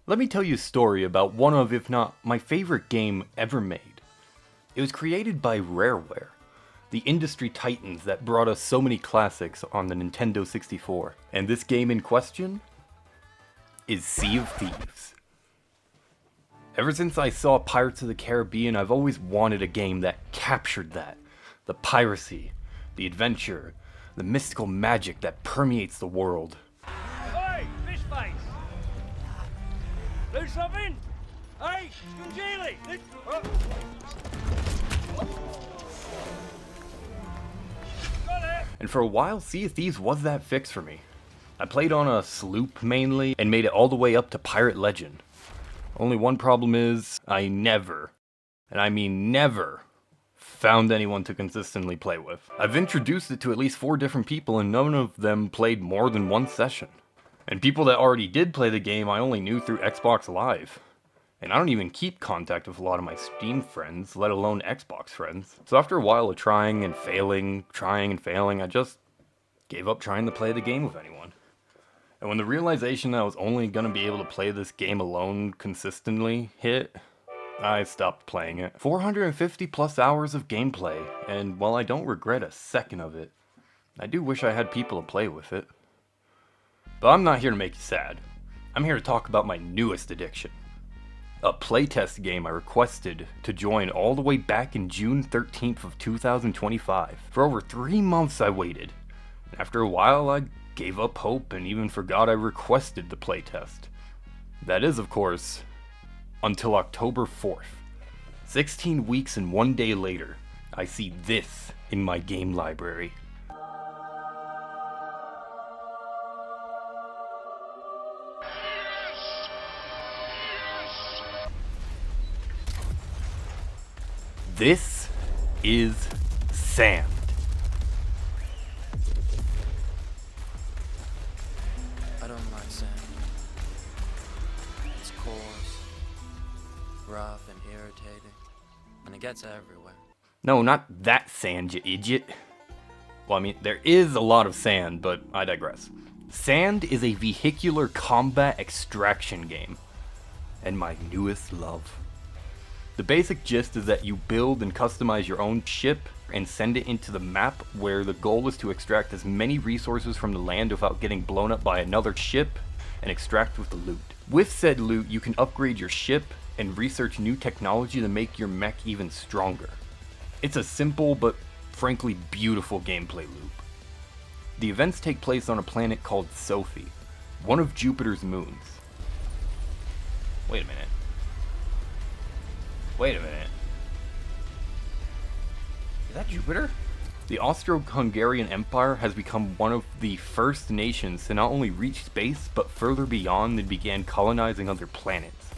Let me tell you a story about one of, if not my favorite game ever made. It was created by Rareware, the industry titans that brought us so many classics on the Nintendo 64. And this game in question is Sea of Thieves. Ever since I saw Pirates of the Caribbean, I've always wanted a game that captured that. The piracy, the adventure, the mystical magic that permeates the world. Hey, fish face! Do something? Hey, Skunjili! And for a while, Sea of Thieves was that fix for me. I played on a sloop mainly, and made it all the way up to Pirate Legend. Only one problem is, I never, and I mean never, found anyone to consistently play with. I've introduced it to at least 4 different people and none of them played more than 1 session. And people that already did play the game I only knew through Xbox Live. And I don't even keep contact with a lot of my Steam friends, let alone Xbox friends. So after a while of trying and failing, I just gave up trying to play the game with anyone. And when the realization that I was only going to be able to play this game alone consistently hit, I stopped playing it. 450 plus hours of gameplay, and while I don't regret a second of it, I do wish I had people to play with it. But I'm not here to make you sad. I'm here to talk about my newest addiction. A playtest game I requested to join all the way back in June 13th of 2025. For over 3 months I waited. And after a while I gave up hope and even forgot I requested the playtest. That is, of course, until October 4th. 16 weeks and 1 day later, I see this in my game library. This is sand. I don't like sand. It's coarse, rough and irritating, and it gets everywhere. No, not that sand, you idiot. Well, I mean, there is a lot of sand, but I digress. Sand is a vehicular combat extraction game, and my newest love. The basic gist is that you build and customize your own ship and send it into the map, where the goal is to extract as many resources from the land without getting blown up by another ship and extract with the loot. With said loot, you can upgrade your ship and research new technology to make your mech even stronger. It's a simple but frankly beautiful gameplay loop. The events take place on a planet called Sophie, one of Jupiter's moons. Wait a minute. Is that Jupiter? The Austro-Hungarian Empire has become one of the first nations to not only reach space, but further beyond and began colonizing other planets,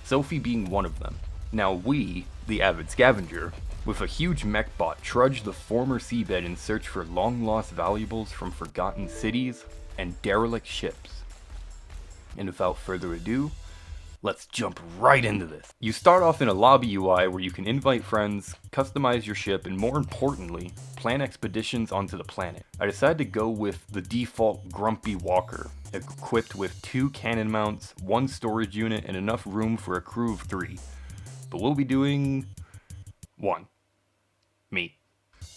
Sophie being one of them. Now we, the avid scavenger, with a huge mech bot, trudge the former seabed in search for long-lost valuables from forgotten cities and derelict ships. And without further ado, let's jump right into this. You start off in a lobby UI where you can invite friends, customize your ship, and more importantly, plan expeditions onto the planet. I decided to go with the default Grumpy Walker, equipped with 2 cannon mounts, 1 storage unit, and enough room for a crew of 3. But we'll be doing 1. Me.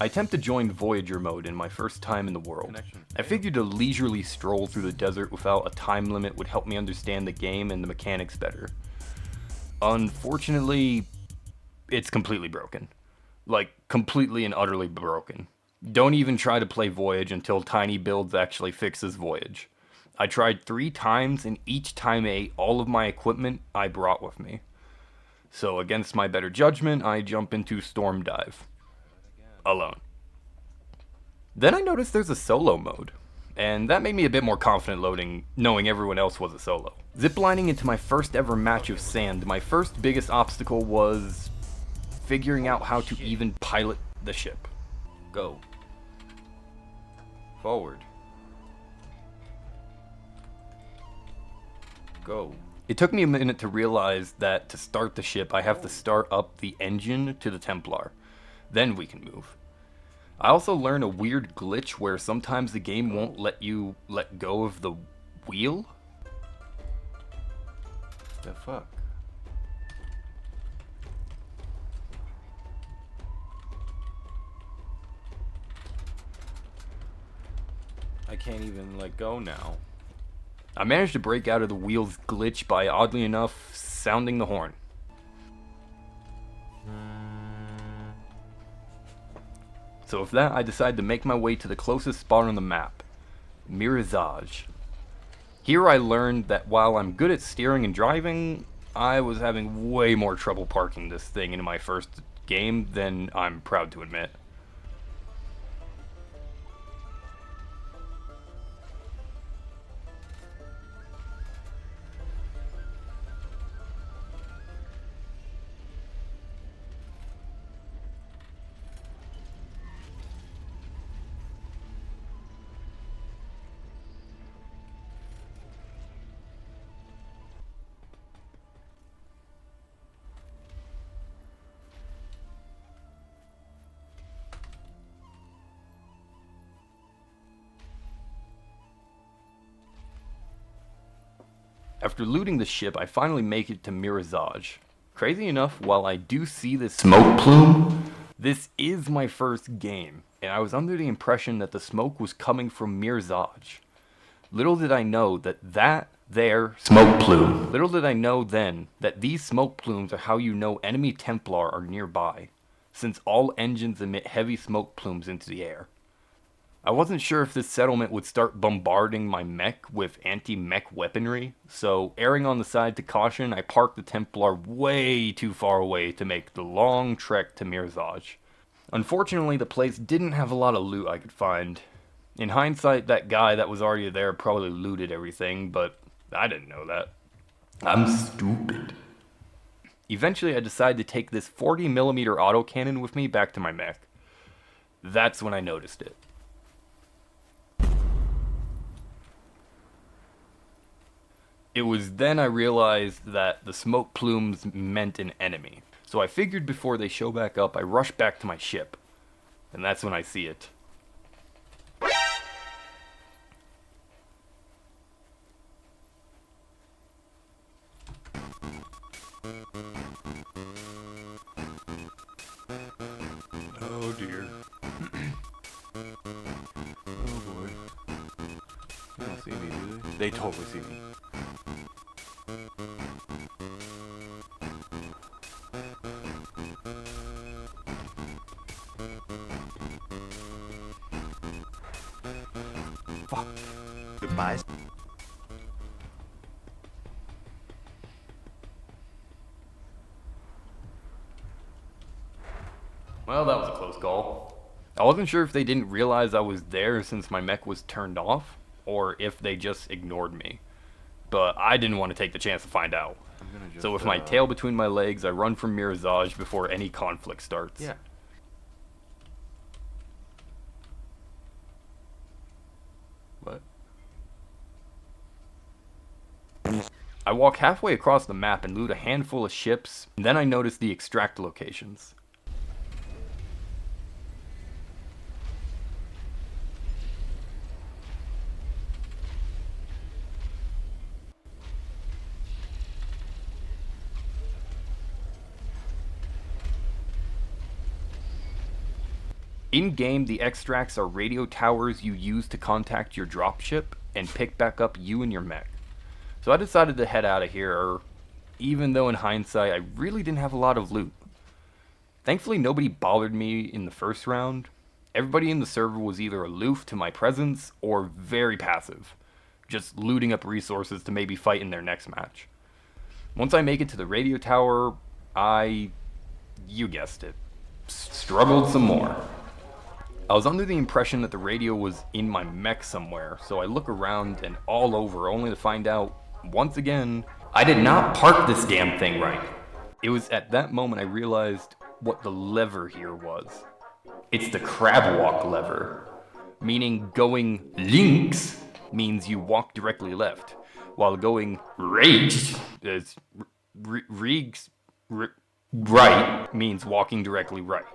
I attempt to join Voyager mode in my first time in the world. I figured a leisurely stroll through the desert without a time limit would help me understand the game and the mechanics better. Unfortunately, it's completely broken. Like, completely and utterly broken. Don't even try to play Voyage until Tiny Builds actually fixes Voyage. I tried 3 times and each time I ate all of my equipment I brought with me. So against my better judgment, I jump into Storm Dive. Alone. Then I noticed there's a solo mode, and that made me a bit more confident loading, knowing everyone else was a solo. Ziplining into my first ever match of sand, my first biggest obstacle was figuring out how to even pilot the ship. Go. Forward. Go. It took me a minute to realize that to start the ship, I have to start up the engine to the Templar. Then we can move. I also learned a weird glitch where sometimes the game won't let you let go of the wheel. The fuck? I can't even let go now. I managed to break out of the wheel's glitch by, oddly enough, sounding the horn. So with that, I decided to make my way to the closest spot on the map, Mirazaj. Here I learned that while I'm good at steering and driving, I was having way more trouble parking this thing in my first game than I'm proud to admit. After looting the ship, I finally make it to Mirazaj. Crazy enough, while I do see this smoke plume, this is my first game, and I was under the impression that the smoke was coming from Mirazaj. Little did I know that smoke plume. Little did I know then that these smoke plumes are how you know enemy Templar are nearby, since all engines emit heavy smoke plumes into the air. I wasn't sure if this settlement would start bombarding my mech with anti-mech weaponry, so erring on the side to caution, I parked the Templar way too far away to make the long trek to Mirazaj. Unfortunately, the place didn't have a lot of loot I could find. In hindsight, that guy that was already there probably looted everything, but I didn't know that. I'm stupid. Eventually, I decided to take this 40mm autocannon with me back to my mech. That's when I noticed it. It was then I realized that the smoke plumes meant an enemy. So I figured before they show back up, I rush back to my ship. And that's when I see it. Oh dear. Oh boy. They don't see me, do they? They totally see me. Fuck. Goodbye. Well, that was a close call. I wasn't sure if they didn't realize I was there since my mech was turned off, or if they just ignored me. But I didn't want to take the chance to find out. So with my tail between my legs, I run from Mirazaj before any conflict starts. Yeah. What? I walk halfway across the map and loot a handful of ships, and then I notice the extract locations. In-game, the extracts are radio towers you use to contact your dropship and pick back up you and your mech. So I decided to head out of here, even though in hindsight I really didn't have a lot of loot. Thankfully nobody bothered me in the first round. Everybody in the server was either aloof to my presence or very passive, just looting up resources to maybe fight in their next match. Once I make it to the radio tower, you guessed it, struggled some more. I was under the impression that the radio was in my mech somewhere, so I look around and all over only to find out, once again, I did not park this damn thing right. It was at that moment I realized what the lever here was. It's the crab walk lever, meaning going links means you walk directly left, while going rechts right means walking directly right.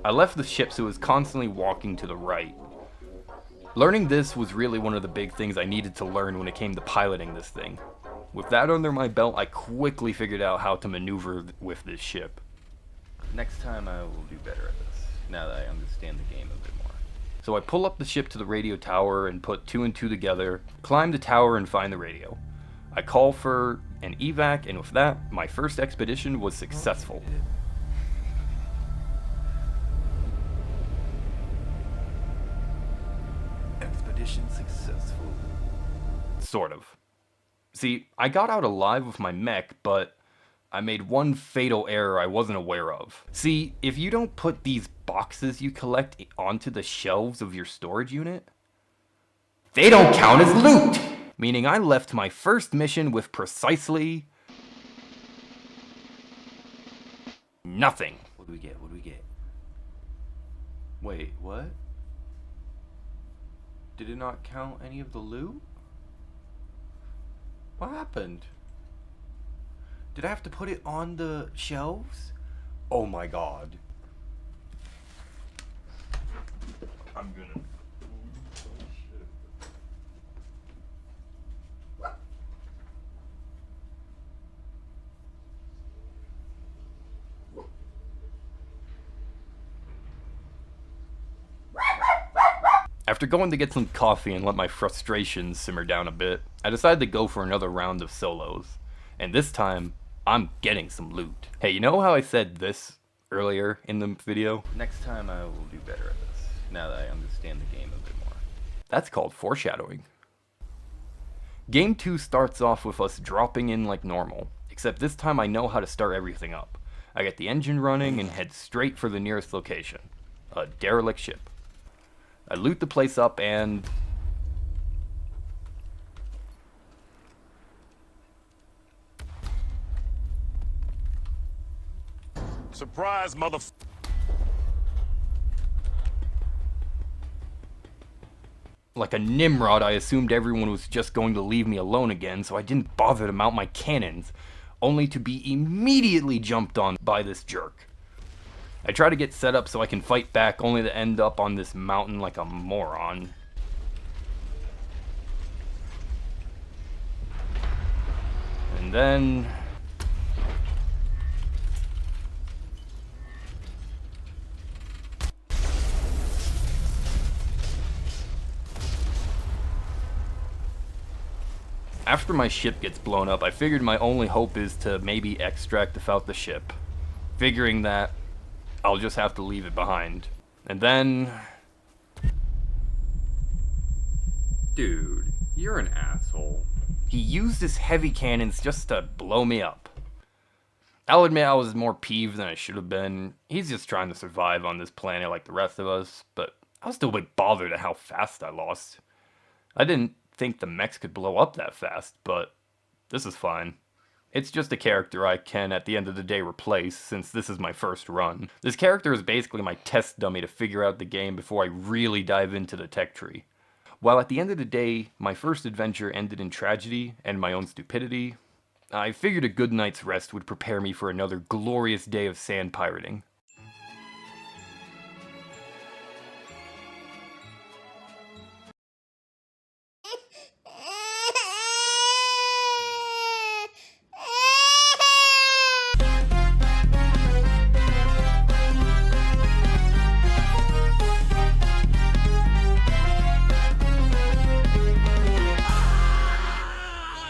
I left the ship so it was constantly walking to the right. Learning this was really one of the big things I needed to learn when it came to piloting this thing. With that under my belt, I quickly figured out how to maneuver with this ship. Next time I will do better at this, now that I understand the game a bit more. So I pull up the ship to the radio tower and put 2 and 2 together, climb the tower and find the radio. I call for an evac, and with that, my first expedition was successful. Expedition successful. Sort of. See, I got out alive with my mech, but I made one fatal error I wasn't aware of. See, if you don't put these boxes you collect onto the shelves of your storage unit, they don't count as loot! Meaning I left my first mission with precisely nothing. What do we get? What do we get? Wait, what? Did it not count any of the loot? What happened? Did I have to put it on the shelves? Oh my god. I'm gonna... After going to get some coffee and let my frustrations simmer down a bit, I decided to go for another round of solos. And this time, I'm getting some loot. Hey, you know how I said this earlier in the video? Next time I will do better at this, now that I understand the game a bit more. That's called foreshadowing. Game 2 starts off with us dropping in like normal, except this time I know how to start everything up. I get the engine running and head straight for the nearest location, a derelict ship. I loot the place up and... Surprise, Like a Nimrod, I assumed everyone was just going to leave me alone again, so I didn't bother to mount my cannons, only to be immediately jumped on by this jerk. I try to get set up so I can fight back, only to end up on this mountain like a moron. And then... After my ship gets blown up, I figured my only hope is to maybe extract without the ship. Figuring that I'll just have to leave it behind. And then... Dude, you're an asshole. He used his heavy cannons just to blow me up. I'll admit I was more peeved than I should have been. He's just trying to survive on this planet like the rest of us, but I was still a bit bothered at how fast I lost. I didn't think the mechs could blow up that fast, but this is fine. It's just a character I can, at the end of the day, replace, since this is my first run. This character is basically my test dummy to figure out the game before I really dive into the tech tree. While at the end of the day, my first adventure ended in tragedy and my own stupidity, I figured a good night's rest would prepare me for another glorious day of sand pirating.